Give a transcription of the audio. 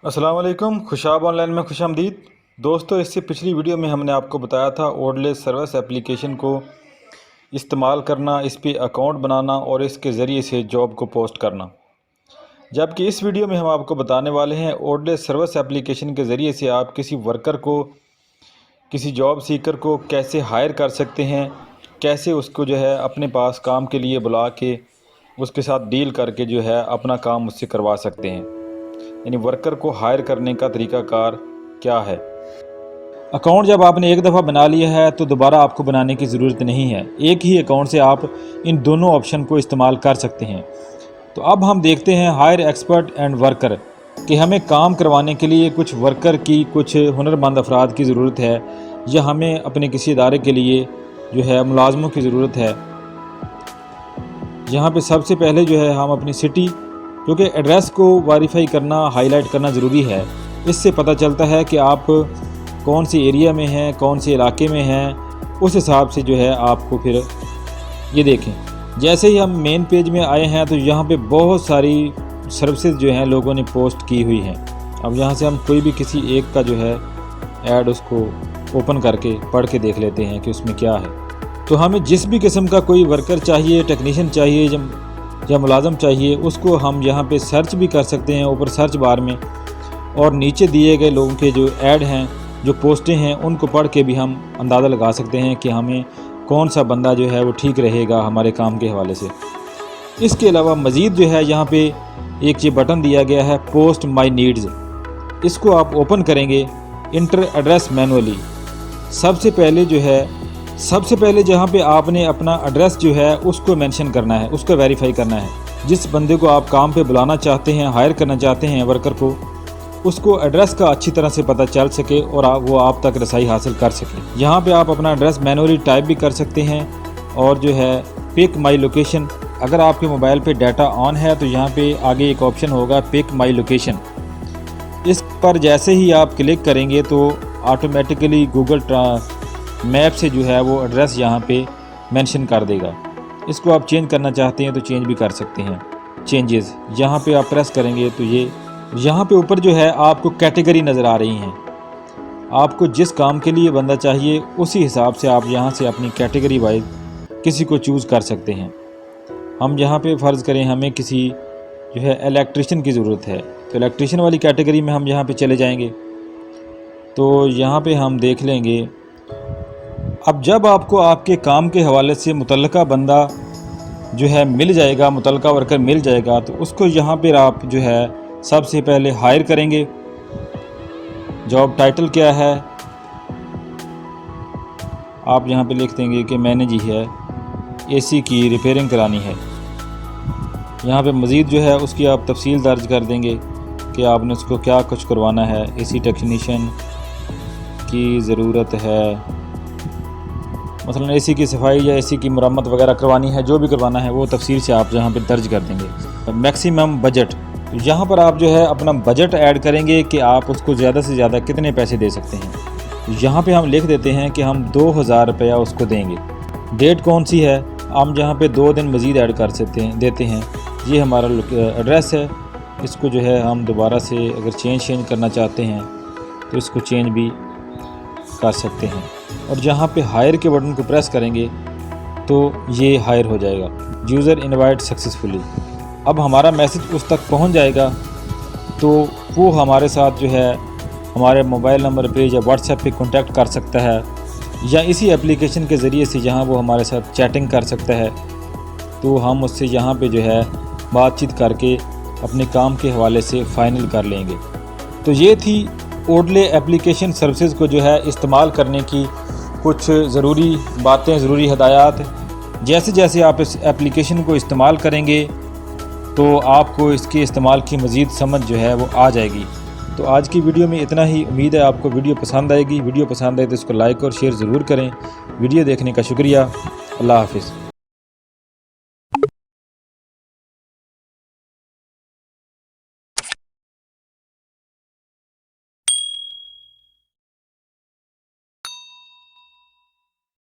अस्सलाम वालेकुम। खुशाब ऑनलाइन में खुशामदीद। दोस्तों, इससे पिछली वीडियो में हमने आपको बताया था ओडले सर्विस एप्लीकेशन को इस्तेमाल करना, इस पे अकाउंट बनाना और इसके ज़रिए से जॉब को पोस्ट करना। जबकि इस वीडियो में हम आपको बताने वाले हैं ओडले सर्विस एप्लीकेशन के ज़रिए से आप किसी वर्कर को, किसी जॉब सीकर को कैसे हायर कर सकते हैं, कैसे उसको जो है अपने पास काम के लिए बुला के उसके साथ डील करके जो है अपना काम उससे करवा सकते हैं। यानी वर्कर को हायर करने का तरीक़ाकार क्या है। अकाउंट जब आपने एक दफ़ा बना लिया है तो दोबारा आपको बनाने की ज़रूरत नहीं है। एक ही अकाउंट से आप इन दोनों ऑप्शन को इस्तेमाल कर सकते हैं। तो अब हम देखते हैं हायर एक्सपर्ट एंड वर्कर कि हमें काम करवाने के लिए कुछ वर्कर की, कुछ हुनरमंद अफराद की ज़रूरत है या हमें अपने किसी इदारे के लिए जो है मुलाजमों की ज़रूरत है। यहाँ पे सबसे पहले जो है हम अपनी सिटी, क्योंकि एड्रेस को वेरीफाई करना, हाईलाइट करना ज़रूरी है। इससे पता चलता है कि आप कौन सी एरिया में हैं, कौन से इलाके में हैं। उस हिसाब से जो है आपको फिर ये देखें। जैसे ही हम मेन पेज में आए हैं तो यहाँ पे बहुत सारी सर्विसेज जो हैं लोगों ने पोस्ट की हुई हैं। अब यहाँ से हम कोई भी किसी एक का जो है ऐड उसको ओपन करके पढ़ के देख लेते हैं कि उसमें क्या है। तो हमें जिस भी किस्म का कोई वर्कर चाहिए, टेक्नीशियन चाहिए या मुलाजम चाहिए, उसको हम यहाँ पे सर्च भी कर सकते हैं ऊपर सर्च बार में, और नीचे दिए गए लोगों के जो ऐड हैं, जो पोस्टें हैं, उनको पढ़ के भी हम अंदाज़ा लगा सकते हैं कि हमें कौन सा बंदा जो है वो ठीक रहेगा हमारे काम के हवाले से। इसके अलावा मज़ीद जो है यहाँ पे एक ये बटन दिया गया है पोस्ट माई नीड्स। इसको आप ओपन करेंगे, इंटर एड्रेस मैनुअली। सबसे पहले जहाँ पे आपने अपना एड्रेस जो है उसको मेंशन करना है, उसको वेरीफाई करना है। जिस बंदे को आप काम पे बुलाना चाहते हैं, हायर करना चाहते हैं वर्कर को, उसको एड्रेस का अच्छी तरह से पता चल सके और वो आप तक रसाई हासिल कर सके। यहाँ पे आप अपना एड्रेस मैनुअली टाइप भी कर सकते हैं। और जो है पिक माई लोकेशन, अगर आपके मोबाइल पे डाटा ऑन है तो यहाँ पे आगे एक ऑप्शन होगा पिक माई लोकेशन। इस पर जैसे ही आप क्लिक करेंगे तो ऑटोमेटिकली गूगल मैप से जो है वो एड्रेस यहाँ पे मेंशन कर देगा। इसको आप चेंज करना चाहते हैं तो चेंज भी कर सकते हैं। चेंजेस यहाँ पे आप प्रेस करेंगे तो ये यहाँ पे ऊपर जो है आपको कैटेगरी नज़र आ रही हैं। आपको जिस काम के लिए बंदा चाहिए उसी हिसाब से आप यहाँ से अपनी कैटेगरी वाइज किसी को चूज़ कर सकते हैं। हम यहाँ पे फ़र्ज़ करें हमें किसी जो है इलेक्ट्रिशियन की ज़रूरत है, तो इलेक्ट्रिशियन वाली कैटेगरी में हम यहाँ पे चले जाएंगे। तो यहाँ पे हम देख लेंगे। अब जब आपको आपके काम के हवाले से मुतल्लका बंदा जो है मिल जाएगा, मुतल्लका वर्कर मिल जाएगा, तो उसको यहाँ पर आप जो है सबसे पहले हायर करेंगे। जॉब टाइटल क्या है आप यहाँ पे लिख देंगे कि मैंने जी है एसी की रिपेयरिंग करानी है। यहाँ पे मज़ीद जो है उसकी आप तफसील दर्ज कर देंगे कि आपने उसको क्या कुछ करवाना है। एसी टेक्नीशियन की ज़रूरत है, मसलन एसी की सफाई या एसी की मरम्मत वगैरह करवानी है। जो भी करवाना है वो तफसील से आप यहाँ पे दर्ज कर देंगे। मैक्सिमम बजट, यहाँ पर आप जो है अपना बजट ऐड करेंगे कि आप उसको ज़्यादा से ज़्यादा कितने पैसे दे सकते हैं। यहाँ पे हम लिख देते हैं कि हम 2000 रुपया उसको देंगे। डेट कौन सी है, हम यहाँ पे 2 दिन मज़ीद ऐड कर देते हैं। ये हमारा एड्रेस है। इसको जो है हम दोबारा से अगर चेंज करना चाहते हैं तो इसको चेंज भी कर सकते हैं। और जहाँ पे हायर के बटन को प्रेस करेंगे तो ये हायर हो जाएगा। User invite successfully. अब हमारा मैसेज उस तक पहुंच जाएगा तो वो हमारे साथ जो है हमारे मोबाइल नंबर पे या व्हाट्सएप पे कांटेक्ट कर सकता है, या इसी एप्लीकेशन के ज़रिए से जहां वो हमारे साथ चैटिंग कर सकता है। तो हम उससे यहाँ पे जो है बातचीत करके अपने काम के हवाले से फ़ाइनल कर लेंगे। तो ये थी ओडले एप्लीकेशन सर्विसेज को जो है इस्तेमाल करने की कुछ ज़रूरी बातें, ज़रूरी हदायत। जैसे जैसे आप इस एप्लीकेशन को इस्तेमाल करेंगे तो आपको इसके इस्तेमाल की मज़ीद समझ जो है वो आ जाएगी। तो आज की वीडियो में इतना ही। उम्मीद है आपको वीडियो पसंद आएगी। वीडियो पसंद आए तो इसको लाइक और शेयर ज़रूर करें। वीडियो देखने का शुक्रिया। अल्लाह हाफ़िज़।